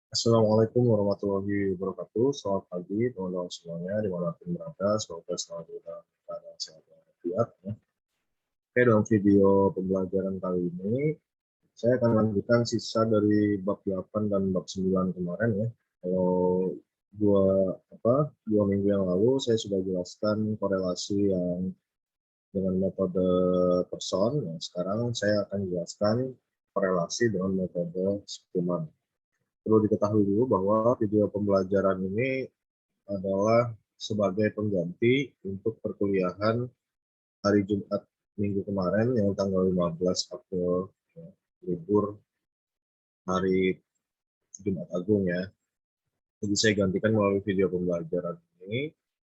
Assalamualaikum warahmatullahi wabarakatuh. Selamat pagi teman-teman semuanya dimanapun berada. Semoga selalu dalam keadaan sehat dan walafiat. Ya. Oke, dalam video pembelajaran kali ini saya akan lanjutkan sisa dari bab 8 dan bab 9 kemarin ya. Kalau dua dua minggu yang lalu saya sudah jelaskan korelasi yang dengan metode person. Nah, sekarang saya akan jelaskan korelasi dengan metode Spearman. Perlu diketahui dulu bahwa video pembelajaran ini adalah sebagai pengganti untuk perkuliahan hari Jumat minggu kemarin yang tanggal 15 April, ya, libur hari Jumat Agung ya. Jadi saya gantikan melalui video pembelajaran ini.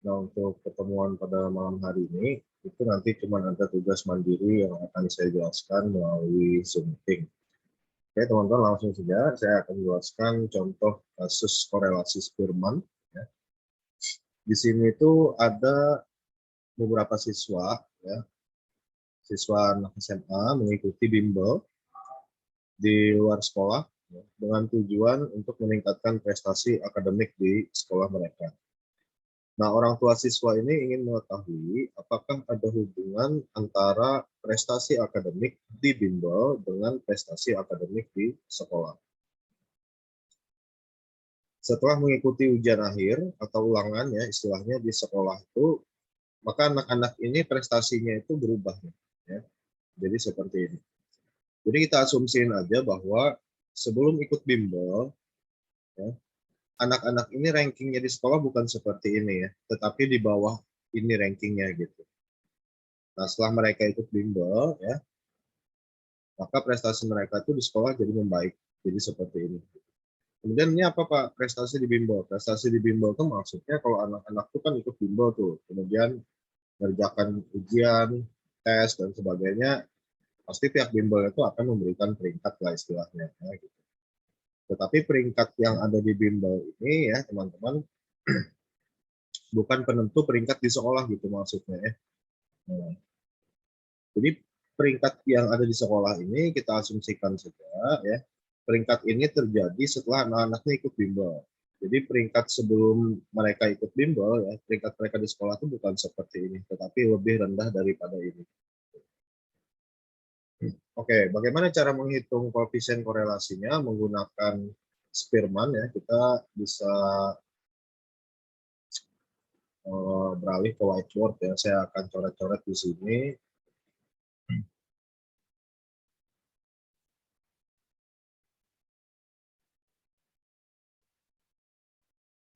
Nah, untuk pertemuan pada malam hari ini, itu nanti cuma ada tugas mandiri yang akan saya jelaskan melalui Zoom meeting. Oke, teman-teman, langsung saja saya akan jelaskan contoh kasus korelasi Spearman. Ya. Di sini itu ada beberapa siswa, ya, siswa anak SMA mengikuti bimbel di luar sekolah ya, dengan tujuan untuk meningkatkan prestasi akademik di sekolah mereka. Nah, orang tua siswa ini ingin mengetahui apakah ada hubungan antara prestasi akademik di bimbel dengan prestasi akademik di sekolah. Setelah mengikuti ujian akhir atau ulangan ya istilahnya di sekolah itu, maka anak-anak ini prestasinya itu berubah ya. Jadi seperti ini. Jadi kita asumsiin aja bahwa sebelum ikut bimbel, ya, anak-anak ini rankingnya di sekolah bukan seperti ini ya, tetapi di bawah ini rankingnya gitu. Nah, setelah mereka ikut bimbel, ya, maka prestasi mereka itu di sekolah jadi membaik. Jadi seperti ini. Kemudian ini apa Pak prestasi di bimbel? Prestasi di bimbel itu maksudnya kalau anak-anak itu kan ikut bimbel tuh, kemudian mengerjakan ujian, tes dan sebagainya, pasti pihak bimbel itu akan memberikan peringkat lah istilahnya. Ya, gitu. Tetapi peringkat yang ada di bimbel ini ya teman-teman bukan penentu peringkat di sekolah gitu maksudnya ya. Nah, jadi peringkat yang ada di sekolah ini kita asumsikan saja ya. Peringkat ini terjadi setelah anak-anaknya ikut bimbel. Jadi peringkat sebelum mereka ikut bimbel ya, peringkat mereka di sekolah itu bukan seperti ini, tetapi lebih rendah daripada ini. Oke, bagaimana cara menghitung koefisien korelasinya menggunakan Spearman ya? Kita bisa beralih ke whiteboard ya. Saya akan coret-coret di sini.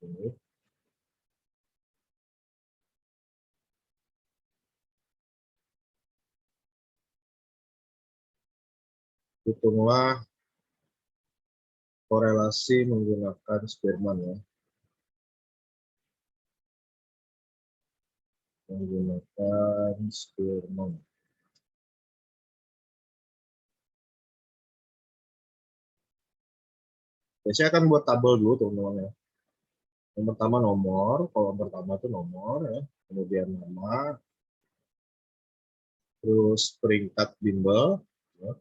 Ini. Hitunglah korelasi menggunakan Spearman ya. Menggunakan Spearman. Ya, saya akan buat tabel dulu teman-teman ya. Yang pertama nomor, kalau pertama itu nomor ya. Kemudian nama, terus peringkat bimbel. Ya.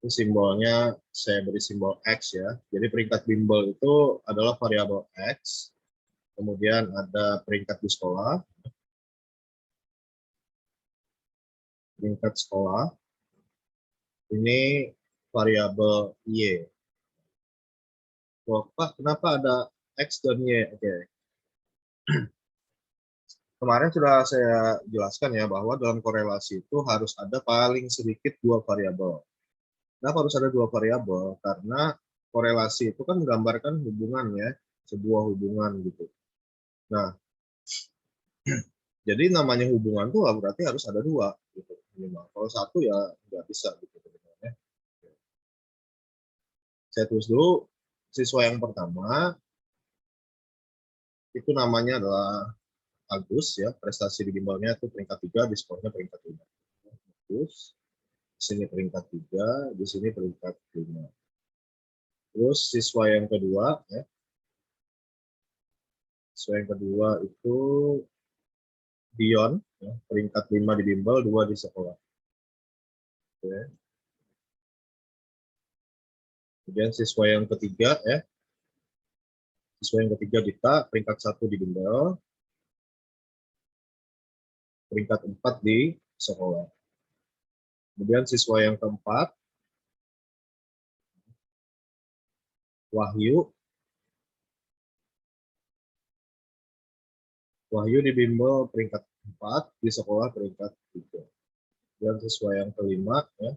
Ini simbolnya saya beri simbol X ya. Jadi peringkat bimbel itu adalah variabel X. Kemudian ada peringkat di sekolah, peringkat sekolah. Ini variabel Y. Wah, Pak, kenapa ada X dan Y? Oke. Kemarin sudah saya jelaskan ya bahwa dalam korelasi itu harus ada paling sedikit dua variabel. Kenapa harus ada dua variabel? Karena korelasi itu kan menggambarkan hubungan ya, sebuah hubungan gitu. Nah, jadi namanya hubungan tuh berarti harus ada dua gitu minimal. Kalau satu ya nggak bisa gitu sebenarnya. Saya tulis dulu siswa yang pertama itu namanya adalah Agus ya, prestasi di bimbelnya itu peringkat 3, di skornya peringkat 5. Agus, di sini peringkat 3, di sini peringkat 5. Terus siswa yang kedua ya, siswa yang kedua itu Dion, ya, peringkat 5 di bimbel, 2 di sekolah. Oke. Kemudian siswa yang ketiga ya. Siswa yang ketiga Dita, peringkat 1 di bimbel, peringkat 4 di sekolah. Kemudian siswa yang keempat Wahyu. Wahyu di bimbel peringkat 4, di sekolah peringkat 3. Dan siswa yang kelima ya.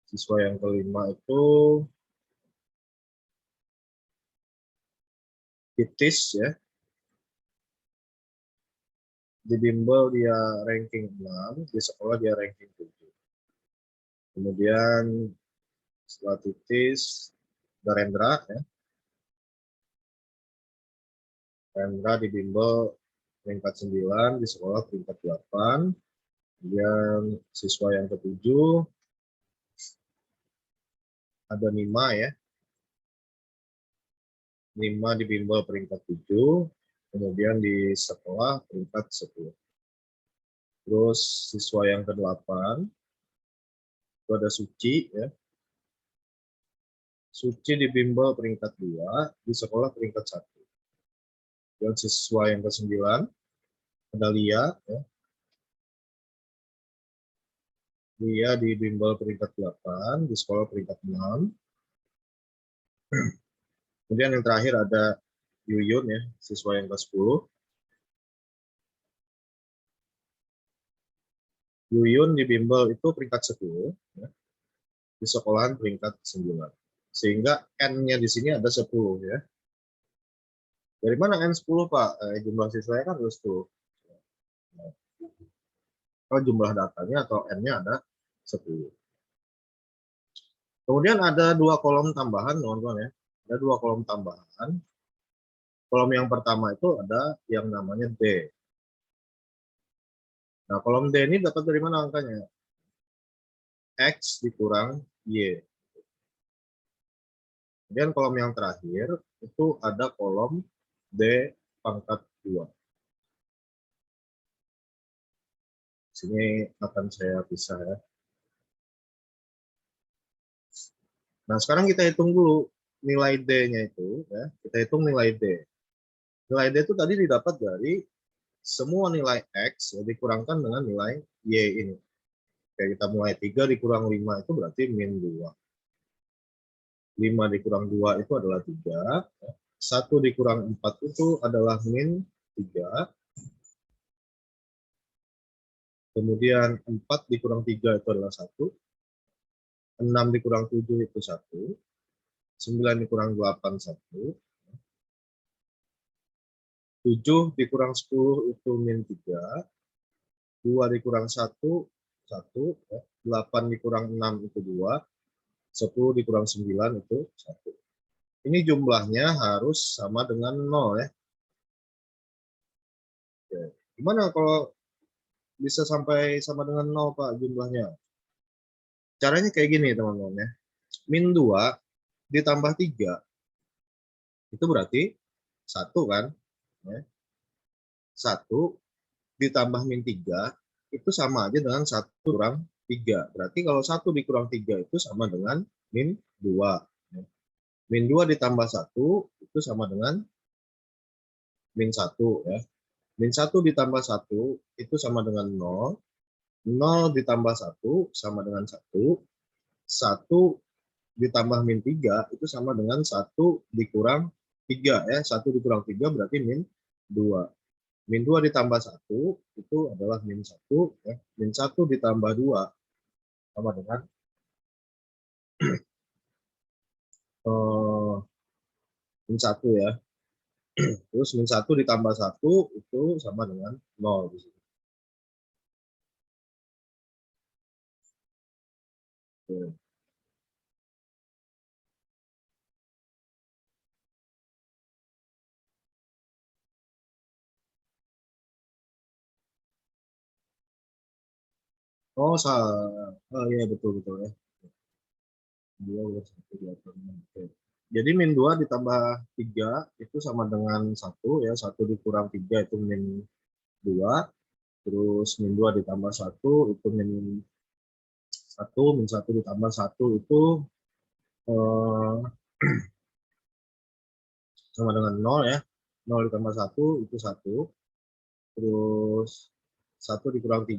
Siswa yang kelima itu Titis ya. Di bimbel dia ranking 6, di sekolah dia ranking 7. Kemudian setelah Titis Darendra ya. Darendra di bimbel peringkat 9, di sekolah peringkat 8. Kemudian siswa yang ketujuh ada Nima ya. Nima di bimbel peringkat 7, kemudian di sekolah peringkat 10. Terus siswa yang ke-8 itu ada Suci ya. Suci di bimbel peringkat 2, di sekolah peringkat 1. Dan siswa yang ke-9 ada Lia ya. Lia di bimbel peringkat 8, di sekolah peringkat 6. Kemudian yang terakhir ada Yuyun ya, siswa yang ke-10. Yuyun di bimbel itu peringkat 10 ya. Di sekolahan peringkat 9. Sehingga N-nya di sini ada 10 ya. Dari mana N10 Pak? Jumlah siswanya kan ada 10. Kalau jumlah datanya atau N-nya ada 10. Kemudian ada 2 kolom tambahan teman-teman ya. Ada 2 kolom tambahan. Kolom yang pertama itu ada yang namanya D. Nah, kolom D ini dapat dari mana angkanya? X dikurang Y. Kemudian kolom yang terakhir itu ada kolom D pangkat 2. Sini akan saya pisah ya. Nah, sekarang kita hitung dulu nilai D-nya itu ya. Kita hitung nilai D. Nilai D itu tadi didapat dari semua nilai X ya, dikurangkan dengan nilai Y ini. Kayak kita mulai 3 dikurang 5 itu berarti min 2. 5 dikurang 2 itu adalah 3. 1 dikurang 4 itu adalah min 3. Kemudian 4 dikurang 3 itu adalah 1. 6 dikurang 7 itu 1. 9 dikurang 8, 1. 7 dikurang 10 itu min 3. 2 dikurang 1, 1. 8 dikurang 6 itu 2. 10 dikurang 9 itu 1. Ini jumlahnya harus sama dengan 0 ya. Oke. Gimana kalau bisa sampai sama dengan 0 Pak jumlahnya? Caranya kayak gini teman-teman ya. Min 2 ditambah 3 itu berarti 1 kan. 1 ditambah min 3 itu sama aja dengan 1 kurang 3. Berarti kalau 1 dikurang 3 itu sama dengan min 2. Min 2 ditambah 1 itu sama dengan min 1 ya. Min 1 ditambah 1 itu sama dengan 0. 0 ditambah 1 sama dengan 1. 1 ditambah min 3 itu sama dengan 1 dikurang 3 ya. 1 dikurang 3 berarti min 2. Min 2 ditambah 1 itu adalah min 1 ya. Min 1 ditambah 2 sama dengan min 1 ya. Terus min 1 ditambah 1 itu sama dengan 0 di sini. Oke. Oh, salah. Oh iya betul betul ya. 2 plus 1 8. Oke. Jadi min 2 ditambah 3 itu sama dengan 1 ya. 1 dikurang 3 itu min 2. Terus min 2 ditambah 1 itu min 1, min 1 ditambah 1 itu sama dengan 0 ya. 0 ditambah 1 itu 1. Terus 1 dikurang 3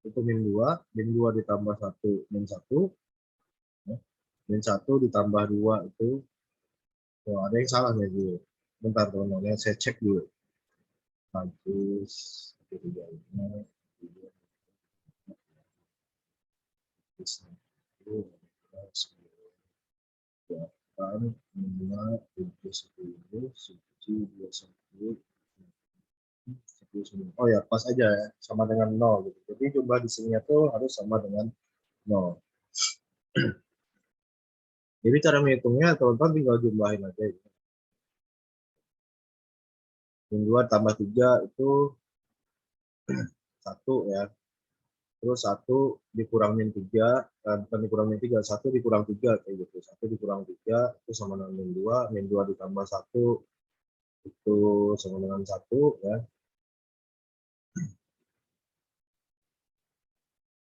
itu min 2. Min 2 ditambah 1 min 1. Ya. Min 1 ditambah 2 itu, oh, ada yang salah ya dulu. Bentar teman-teman, saya cek dulu. Bagus. Oh ya, pas aja ya, sama dengan 0 gitu. Jadi jumlah di sini tuh harus sama dengan 0. Jadi cara menghitungnya teman-teman tinggal jumlahin aja. Min 2 tambah 3 itu 1 ya. Terus 1 dikurang min 3, bukan dikurang min 3, 1 dikurang 3 kayak gitu. 1 dikurang 3 itu sama dengan min 2, min 2 ditambah 1 itu sama dengan 1 ya.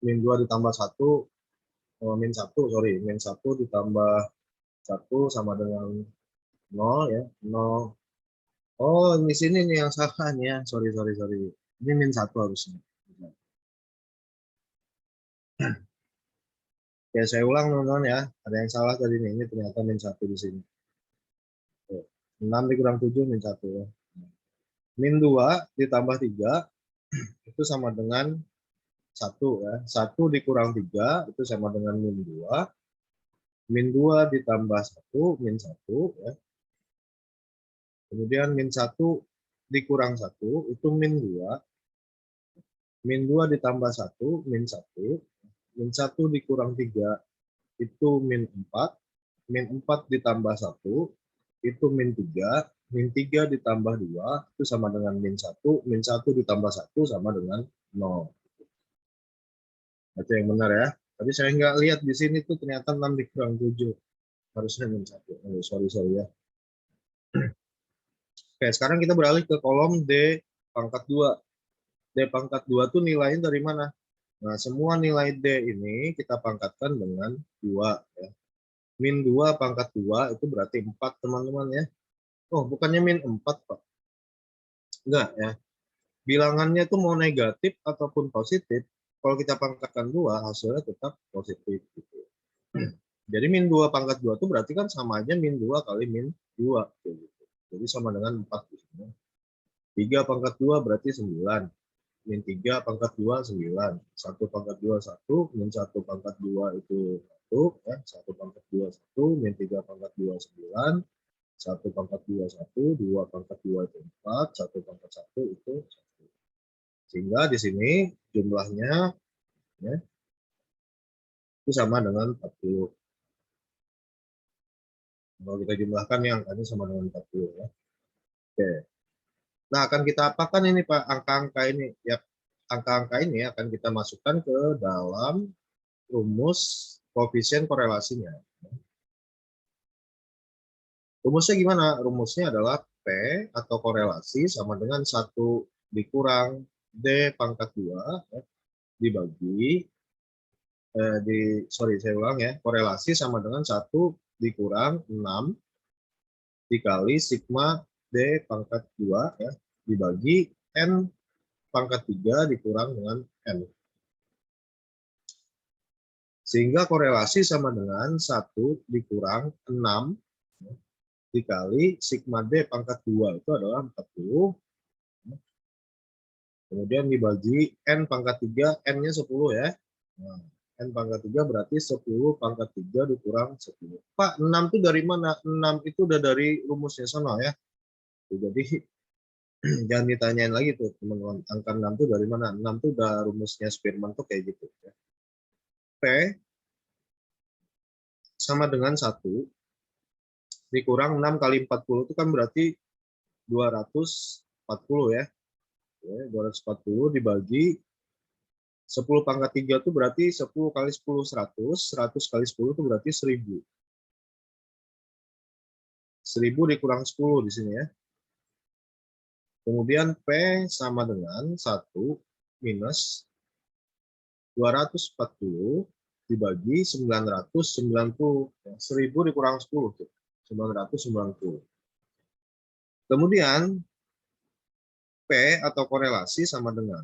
Min 2 ditambah 1, min 1, sorry, min 1 ditambah 1 sama dengan 0 ya, 0. Oh, di sini nih yang salah nih ya, sorry. Ini min 1 harusnya. Ya, saya ulang teman-teman ya, ada yang salah tadi nih, ini ternyata min 1 di sini. 6 dikurang 7 min 1 ya. Min 2 ditambah 3 itu sama dengan 1 ya. 1 dikurang 3 itu sama dengan min 2. Min 2 ditambah 1 min 1 ya. Kemudian min 1 dikurang 1 itu min 2. Min 2 ditambah 1 min 1. Min 1 dikurang 3 itu min 4. Min 4 ditambah 1 itu min 3. Min 3 ditambah 2 itu sama dengan min 1. Min 1 ditambah 1 sama dengan 0. Itu yang benar ya. Tadi saya nggak lihat di sini tuh ternyata 6 dikurang 7. Harusnya min 1. Oh, sorry ya. Oke, sekarang kita beralih ke kolom D pangkat 2. D pangkat 2 tuh nilainya dari mana? Nah, semua nilai D ini kita pangkatkan dengan 2 ya. Min 2 pangkat 2 itu berarti 4 teman-teman ya. Oh, bukannya min 4, Pak. Enggak ya. Bilangannya itu mau negatif ataupun positif, kalau kita pangkatkan 2 hasilnya tetap positif gitu. Jadi min 2 pangkat 2 itu berarti kan sama aja min 2 kali min 2 gitu. Jadi sama dengan 4 di sini. 3 pangkat 2 berarti 9. Min 3 pangkat 2 9. 1 pangkat 2 1, min 1 pangkat 2 itu 1 ya. 1 pangkat 2 1, min 3 pangkat 2 9. 1 pangkat 2 1, 2 pangkat 2 itu 4, 1 pangkat 1 itu 1. Sehingga di sini jumlahnya ya, itu sama dengan 40. Kalau kita jumlahkan yang angkanya sama dengan 40 ya. Oke. Nah, akan kita apakan ini Pak, angka-angka ini? Ya, angka-angka ini akan kita masukkan ke dalam rumus koefisien korelasinya. Rumusnya gimana? Rumusnya adalah P atau korelasi sama dengan 1 dikurang D pangkat 2 ya, dibagi saya ulang ya, korelasi sama dengan 1 dikurang 6 dikali sigma D pangkat 2 ya, dibagi N pangkat 3 dikurang dengan N. Sehingga korelasi sama dengan 1 dikurang 6 ya, dikali sigma D pangkat 2 itu adalah 40. Kemudian dibagi N pangkat 3, N-nya 10 ya. Nah, N pangkat 3 berarti 10 pangkat 3 dikurang 10. Pak, 6 itu dari mana? 6 itu udah dari rumusnya sana ya. Jadi jangan ditanyain lagi tuh teman-teman, angka 6 itu dari mana? 6 itu udah rumusnya Spearman tuh kayak gitu ya. P sama dengan 1 dikurang 6 kali 40 itu kan berarti 240 ya. 240 dibagi 10 pangkat 3 itu berarti 10 kali 10 100, 100 kali 10 itu berarti 1000. 1000 dikurang 10 di sini ya. Kemudian P sama dengan 1 minus 240 dibagi 990. 1000 dikurang 10. 990. Kemudian P atau korelasi sama dengan.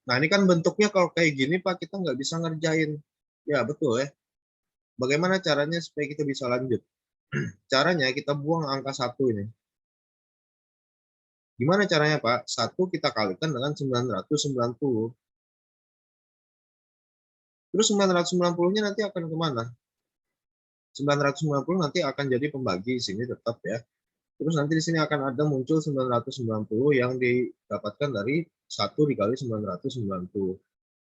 Nah, ini kan bentuknya kalau kayak gini, Pak, kita nggak bisa ngerjain. Ya, betul ya. Bagaimana caranya supaya kita bisa lanjut? Caranya kita buang angka 1 ini. Gimana caranya, Pak? 1 kita kalikan dengan 990. Terus 990-nya nanti akan kemana? 990 nanti akan jadi pembagi sini tetap ya. Terus nanti di sini akan ada muncul 990 yang didapatkan dari 1 dikali 990.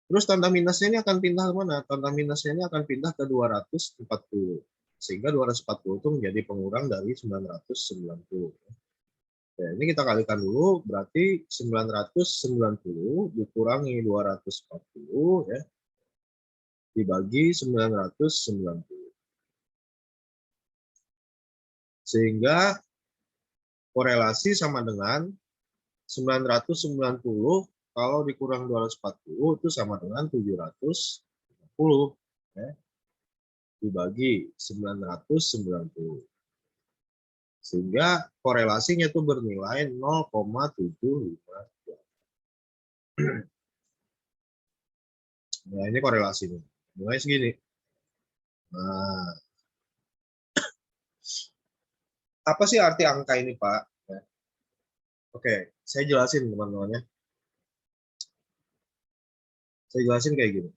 Terus tanda minusnya ini akan pindah kemana? Tanda minusnya ini akan pindah ke 240. Sehingga 240 itu menjadi pengurang dari 990. Ya, ini kita kalikan dulu, berarti 990 dikurangi 240 ya, dibagi 990. Sehingga korelasi sama dengan 990 kalau dikurang 240 itu sama dengan 750 ya, dibagi 990. Sehingga korelasinya itu bernilai 0,752. Nah, ini korelasinya. Nilai segini. Nah, apa sih arti angka ini, Pak? Oke, saya jelasin teman-teman ya. Saya jelasin kayak gini.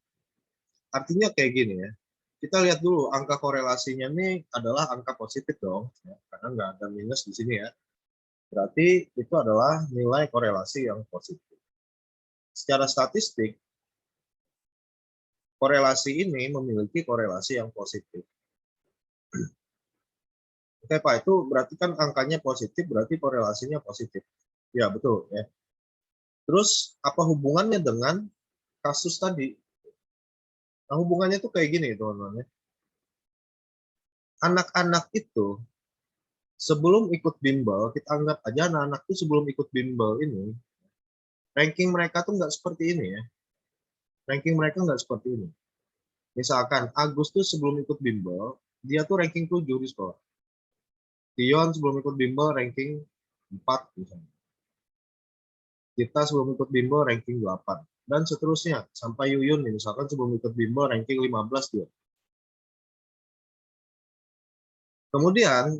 Artinya kayak gini ya. Kita lihat dulu angka korelasinya ini adalah angka positif dong, ya, karena nggak ada minus di sini ya. Berarti itu adalah nilai korelasi yang positif. Secara statistik, korelasi ini memiliki korelasi yang positif. Oke Pak, itu berarti kan angkanya positif, berarti korelasinya positif. Ya betul ya. Terus apa hubungannya dengan kasus tadi? Nah, hubungannya tuh kayak gini teman-teman. Anak-anak itu sebelum ikut bimbel, kita anggap aja anak-anak itu sebelum ikut bimbel ini, ranking mereka tuh nggak seperti ini ya. Ranking mereka nggak seperti ini. Misalkan Agustus sebelum ikut bimbel, dia tuh ranking 7 di sekolah. Dion sebelum ikut bimbel ranking 4 misalnya. Kita sebelum ikut bimbel ranking 8. Dan seterusnya. Sampai Yuyun misalkan sebelum ikut bimbel ranking 15 dia. Kemudian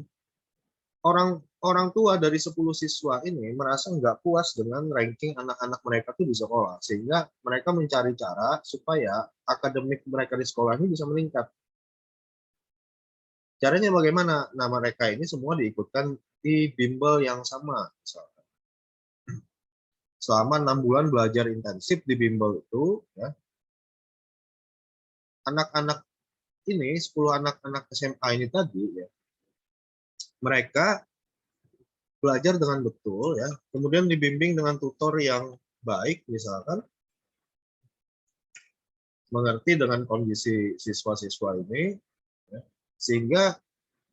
orang tua dari 10 siswa ini merasa nggak puas dengan ranking anak-anak mereka tuh di sekolah. Sehingga mereka mencari cara supaya akademik mereka di sekolah ini bisa meningkat. Caranya bagaimana? Nah, mereka ini semua diikutkan di bimbel yang sama. Misalkan. Selama 6 bulan belajar intensif di bimbel itu, ya, anak-anak ini, 10 anak-anak SMA ini tadi, ya, mereka belajar dengan betul, ya, kemudian dibimbing dengan tutor yang baik, misalkan, mengerti dengan kondisi siswa-siswa ini, ya, sehingga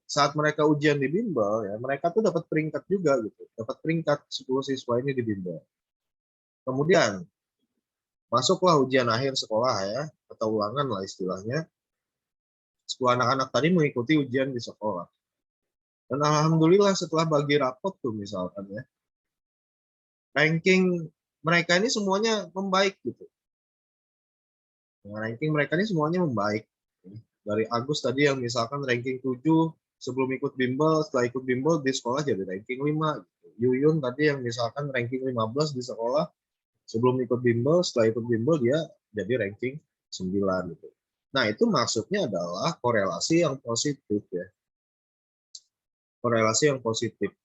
saat mereka ujian di bimbel, ya, mereka tuh dapat peringkat juga, gitu, dapat peringkat 10 siswa ini di bimbel. Kemudian masuklah ujian akhir sekolah ya, atau ulangan lah istilahnya. 10 anak-anak tadi mengikuti ujian di sekolah. Dan alhamdulillah setelah bagi rapot tuh misalkan ya, ranking mereka ini semuanya membaik gitu. Nah, ranking mereka ini semuanya membaik. Dari Agus tadi yang misalkan ranking 7 sebelum ikut bimbel, setelah ikut bimbel di sekolah jadi ranking 5. Yuyun tadi yang misalkan ranking 15 di sekolah, sebelum ikut bimbel, setelah ikut bimbel dia jadi ranking 9 gitu. Nah, itu maksudnya adalah korelasi yang positif ya. Korelasi yang positif.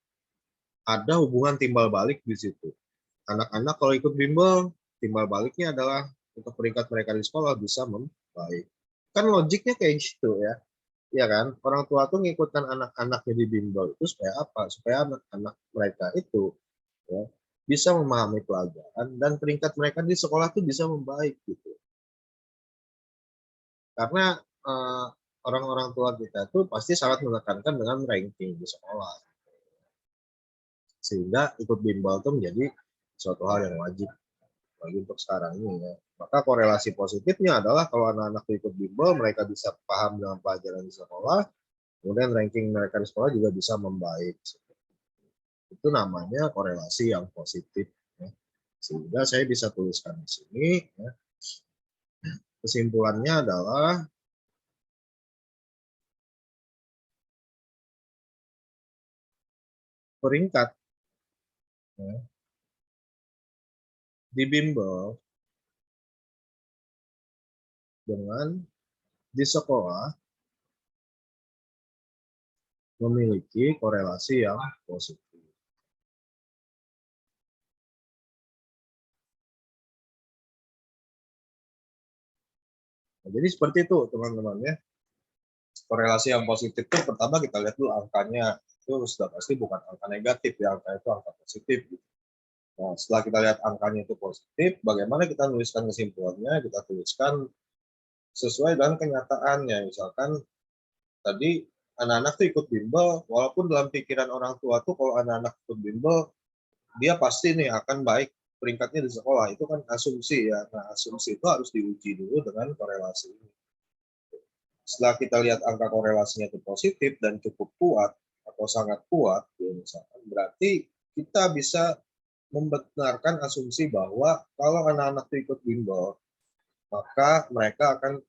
Ada hubungan timbal balik di situ. Anak-anak kalau ikut bimbel, timbal baliknya adalah untuk peringkat mereka di sekolah bisa membaik. Kan logiknya kayak gitu ya. Ya kan? Orang tua tuh ngikutkan anak-anaknya di bimbel itu supaya apa? Supaya anak-anak mereka itu ya, bisa memahami pelajaran dan peringkat mereka di sekolah tuh bisa membaik gitu. Karena orang-orang tua kita tuh pasti sangat menekankan dengan ranking di sekolah. Sehingga ikut bimbel itu menjadi suatu hal yang wajib. Lagi untuk sekarang ini ya. Maka korelasi positifnya adalah kalau anak-anak ikut bimbel, mereka bisa paham dengan pelajaran di sekolah, kemudian ranking mereka di sekolah juga bisa membaik. Itu namanya korelasi yang positif. Ya. Sehingga saya bisa tuliskan di sini. Ya. Kesimpulannya adalah peringkat ya, di bimbel dengan di sekolah memiliki korelasi yang positif. Nah, jadi seperti itu teman-teman ya. Korelasi yang positif itu pertama kita lihat dulu angkanya, itu sudah pasti bukan angka negatif ya, angka itu angka positif. Nah, setelah kita lihat angkanya itu positif, bagaimana kita menuliskan kesimpulannya? Kita tuliskan sesuai dengan kenyataannya. Misalkan tadi anak-anak tuh ikut bimbel, walaupun dalam pikiran orang tua tuh kalau anak-anak ikut bimbel, dia pasti nih akan baik peringkatnya di sekolah. Itu kan asumsi ya. Nah, asumsi itu harus diuji dulu dengan korelasi ini. Setelah kita lihat angka korelasinya itu positif dan cukup kuat atau sangat kuat, ya misalkan, berarti kita bisa membenarkan asumsi bahwa kalau anak-anak itu ikut bimbel, maka mereka akan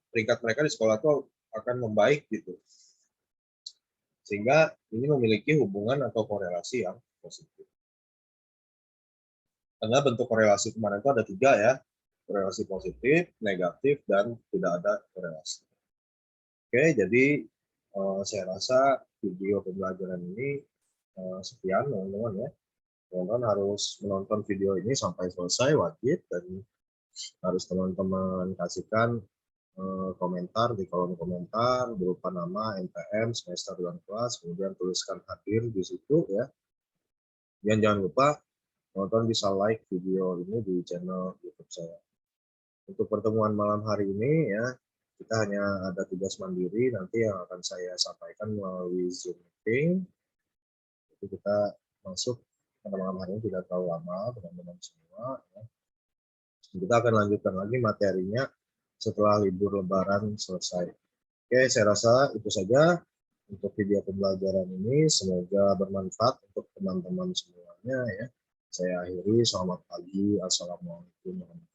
peringkat mereka di sekolah itu akan membaik gitu. Sehingga ini memiliki hubungan atau korelasi yang positif. Karena bentuk korelasi kemarin itu ada 3 ya, korelasi positif, negatif, dan tidak ada korelasi. Oke, jadi saya rasa video pembelajaran ini sekian teman-teman ya. Teman-teman harus menonton video ini sampai selesai, wajib, dan harus teman-teman kasihkan komentar di kolom komentar berupa nama, NPM, semester, dan kelas, kemudian tuliskan hadir di situ ya. Dan jangan lupa teman-teman bisa like video ini di channel YouTube saya. Untuk pertemuan malam hari ini ya, kita hanya ada tugas mandiri nanti yang akan saya sampaikan melalui Zoom meeting. Jadi kita masuk pada malam hari ini tidak terlalu lama teman-teman semua. Ya. Kita akan lanjutkan lagi materinya setelah libur Lebaran selesai. Oke, saya rasa itu saja untuk video pembelajaran ini. Semoga bermanfaat untuk teman-teman semuanya ya. Saya akhiri, selamat pagi, assalamualaikum warahmatullahi wabarakatuh.